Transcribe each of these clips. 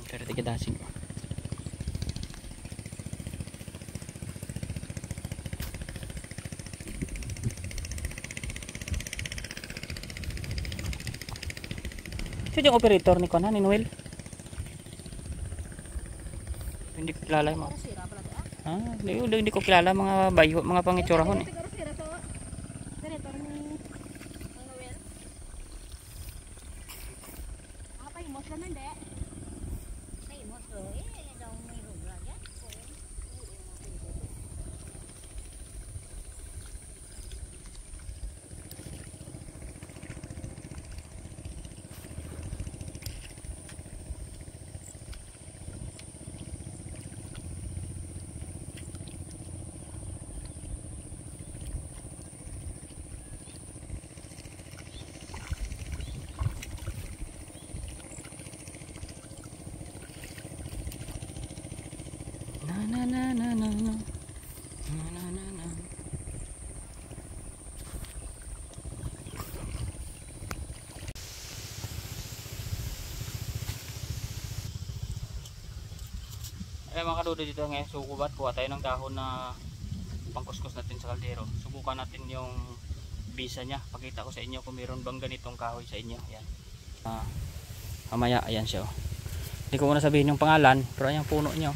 Pero tigadasin ko. Ito yung operator ni Kona, ni Noel. Hindi ko kilala mo. Hindi ko kilala mga bayo, mga pangitsurahon eh. Ayan mga kadudo, dito ngayon sukubat, kuha tayo ng dahon na pangkuskus natin sa kaldero. Subukan natin yung bisa nya. Pakita ko sa inyo kung mayroon bang ganitong kahoy sa inyo. Ayan. Mamaya, ayan siya oh. Hindi ko muna sabihin yung pangalan, pero ayan puno nyo.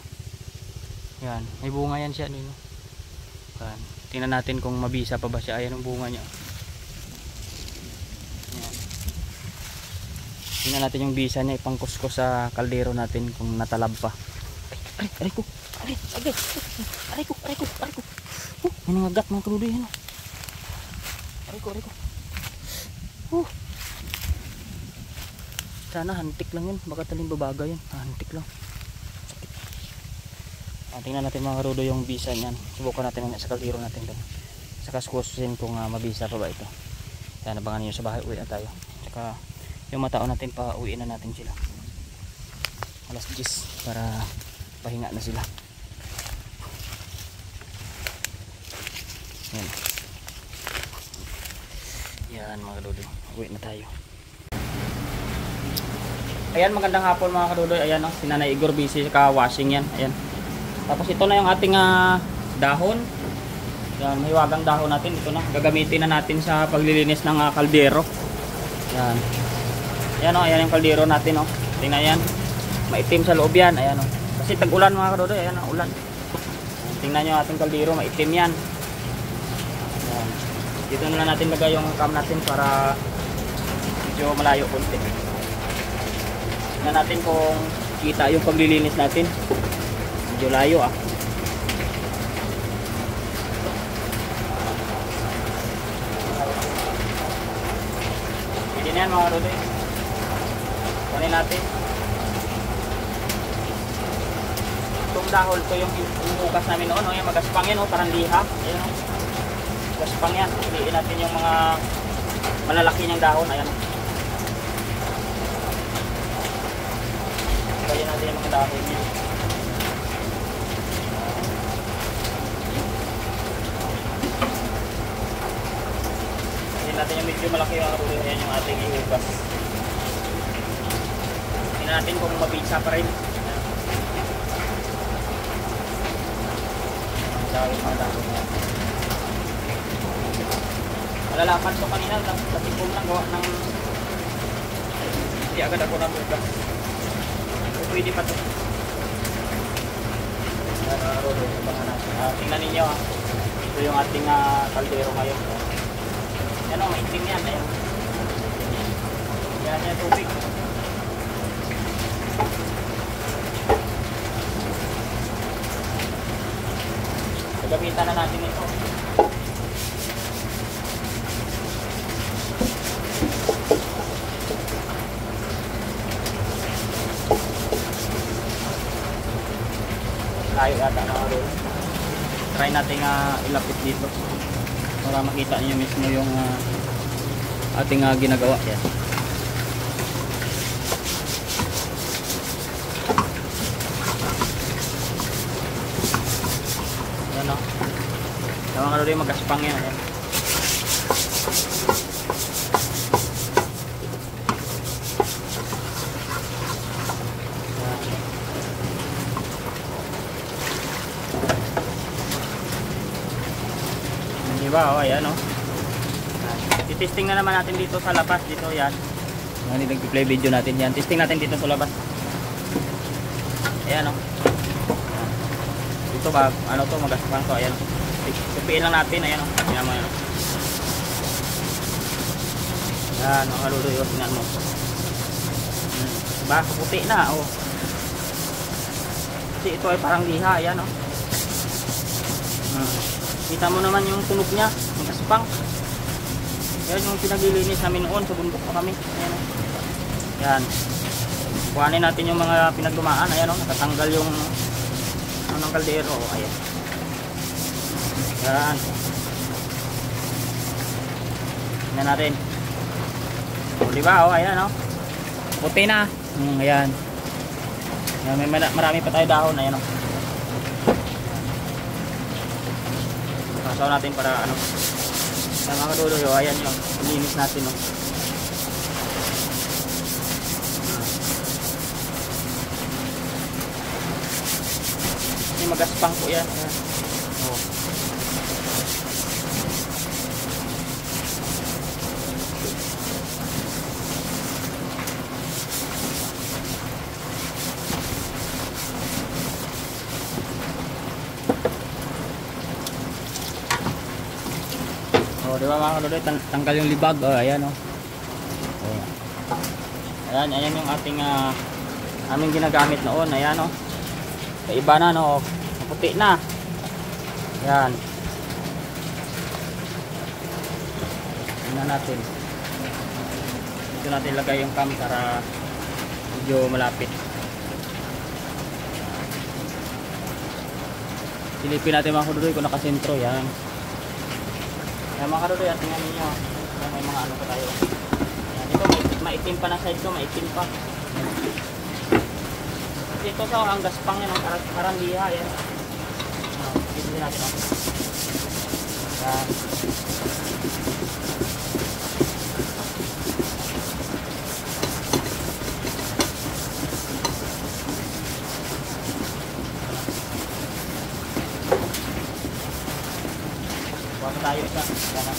Ayan, may bunga yan siya. Ayan. Tingnan natin kung mabisa pa ba siya. Ayan ang bunga nya. Ayan. Tingnan natin yung bisa nya, ipangkuskus sa kaldero natin kung natalab pa. Aray ko. May nangagat mga kadudo yan. Aray ko. Sana hantik lang yun. Baka taling babaga yun. Hantik lang. Sakit. Tingnan natin mga kadudo yung bisa niyan. Subukan natin sa kaldero natin doon. Saka skuskusin kung mabisa pa ba ito. Kaya nabangan nyo sa bahay. Uwi na tayo. Saka yung matao natin pa uwi na natin sila. Alas 10 para pahinga na sila. Yan mga kadudo, uwi na tayo. Ayan, magandang hapon mga kadudo. Ayan si Nanay Igor busy sa washing yan. Ayan. Tapos ito na yung ating dahon. Yan, may wagang dahon natin. Ito na, gagamitin na natin sa paglilinis ng kaldero. Yan. Ayan o, ayan yung kaldero natin o. Tingnan yan, maitim sa loob yan. Ayan o, kasi tag-ulan mga kadudo. Ayan ang ulan. Tingnan nyo ating kaldero, maitim yan. Ayan. Dito na natin lagay yung cam natin para medyo malayo konti. Tingnan natin kung kita yung paglilinis natin. Medyo layo ah. Pwede na yan mga kadudo. Kunin natin. Itong dahol ko yung inuugas namin noon, yung magaspang yan, parang liha. Ayan, magaspang yan. Piliin natin yung mga malalaki niyang dahon. Ayan. Piliin natin yung mga dahon niya. Piliin natin yung medyo malaki yung karulo. Ayan yung ating iugas. Tingnan natin kung mabisa pa rin. Malalaman ko kanina natipong lang gawa ng hindi agad ako nabugas. Pwede pa ito. Tingnan ninyo ha. Ito yung ating kaldero ngayon. Yan o, maitim yan. Yan yung tubig. Gamitan na natin ito. Layo yata mga kadudo. Try natin ilapit dito para makita niyo mismo yung ating ginagawa. Yan. Yan o. Yung mga kadudo magaspang yan. Yan. ba? Oh, ayan oh. Titesting na naman natin dito sa labas. Dito yan. Hindi nag-play video natin yan. Testing natin dito sa labas. Ayan oh. Dito ba? Ano to? Magaspang to. Ayan oh. Tupiin lang natin. Ayan oh. Tingnan mo yan oh. Yan mga kaludoy oh. Tingnan mo. Diba? Puti na oh. Kasi ito ay parang liha. Ayan oh. Kita mo naman yung tunog niya. Magaspang. Yan yung pinaglilinis namin noon sa bundok pa kami. Ayan o. Yan. Kuhanin natin yung mga pinagdumaan. Ayan o. Natatanggal yung ng kaldero. Ayan. Yan. Tingnan natin. O diba o. Ayan o. Puti na. Ayan. Yan, may marami pa tayo dahon. Ayan o. Pasaw natin para ano. Yan mga kadudoy, ayan yung linis natin oh. Ini magaspang po yan. Ayan. Oh. Oh, di ba mga kaludoy, tanggal yung libag. Oh, ayan oh. Oh. Ayan yung ating aming ginagamit noon. Ayan oh. Kaiba na no. Puti na. Ayan. Tingnan natin. Dito natin lagay yung cam para medyo malapit. Silipin natin mga kaludoy kung nakasentro. Yan. Ayan mga kaludoy, at tingnan ninyo. May mga ano pa tayo. Ayan, ito maitim pa na side ko, maitim pa. Kasi ito sa ang gaspang yan, parang liha yan. Dito din natin. Ayan. Buwan tayo siya. Ayan.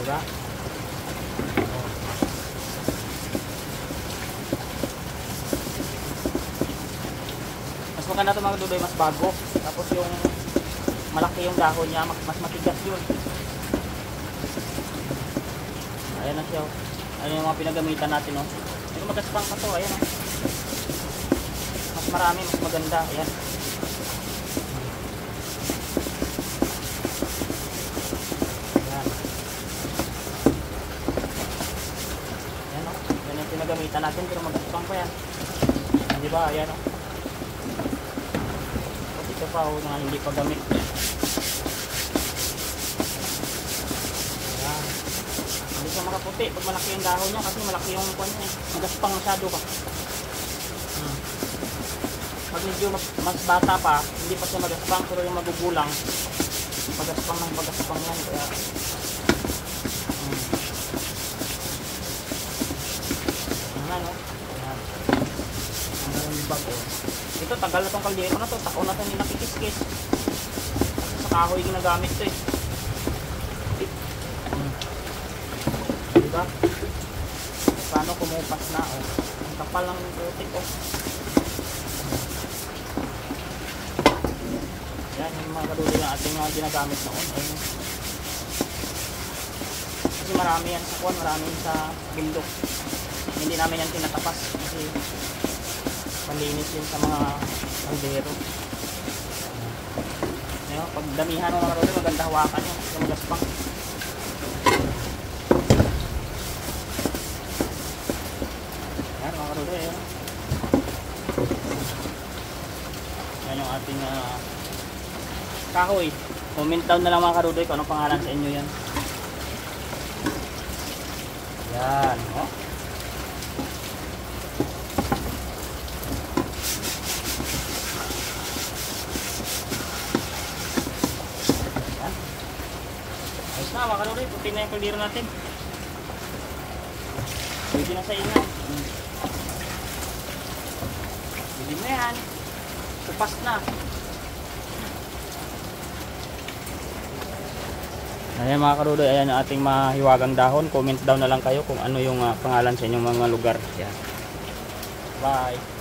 Diba? Mas maganda ito mga dudoy, mas bago. Tapos yung malaki yung dahon niya, mas matigas yun. Ayan na siya. Ayan yung mga pinagamitan natin oh. Ito magaspang pa to. Ayan oh. Mas marami, mas maganda. Ayan. Yan yung pinagamitan natin, pero magaspang pa yan. Diba? Ayan o. Tapos ito pa o, mga hindi pa gamit. Ayan. Hindi siya makaputi pag malaki yung dahon niya, kasi malaki yung kwan niya. Magaspang masyado pa. Pag medyo mas bata pa, hindi pa siya magaspang, pero yung magugulang, magaspang ng magaspang yan. Kaya ano, ayan. Ang libag oh. Ito, tagal na tong kaldero na to. Taon na ito hindi nakikis-kis. Kasi sa kahoy ginagamit ito eh. Diba? Paano kumupas na oh. Ang kapal ng putik oh. Yan yung mga kaduloy ng ating ginagamit noon. Ayun. Kasi marami yan sa kuwan, marami yan sa bindok. Hindi namin yan tinatapas kasi malinis yun sa mga kaldero. Ngayon, pag damihan ng mga kaduloy, maganda hawakan yun kasi magaspang. Yan mga kaduloy. Yan yung ating kahoy. Comment down na lang mga karudoy kung anong pangalan sa inyo yan. Yan, oh. Yan. Ayos na. na mga kadudoy, puti na yung kaldero natin. Pwede na sa inyo. Pwede mo yan. Kupas na. Ayan mga kadudoy, ayan ang ating mahiwagang dahon. Comment down na lang kayo kung ano yung pangalan sa inyong mga lugar. Ayan. Bye.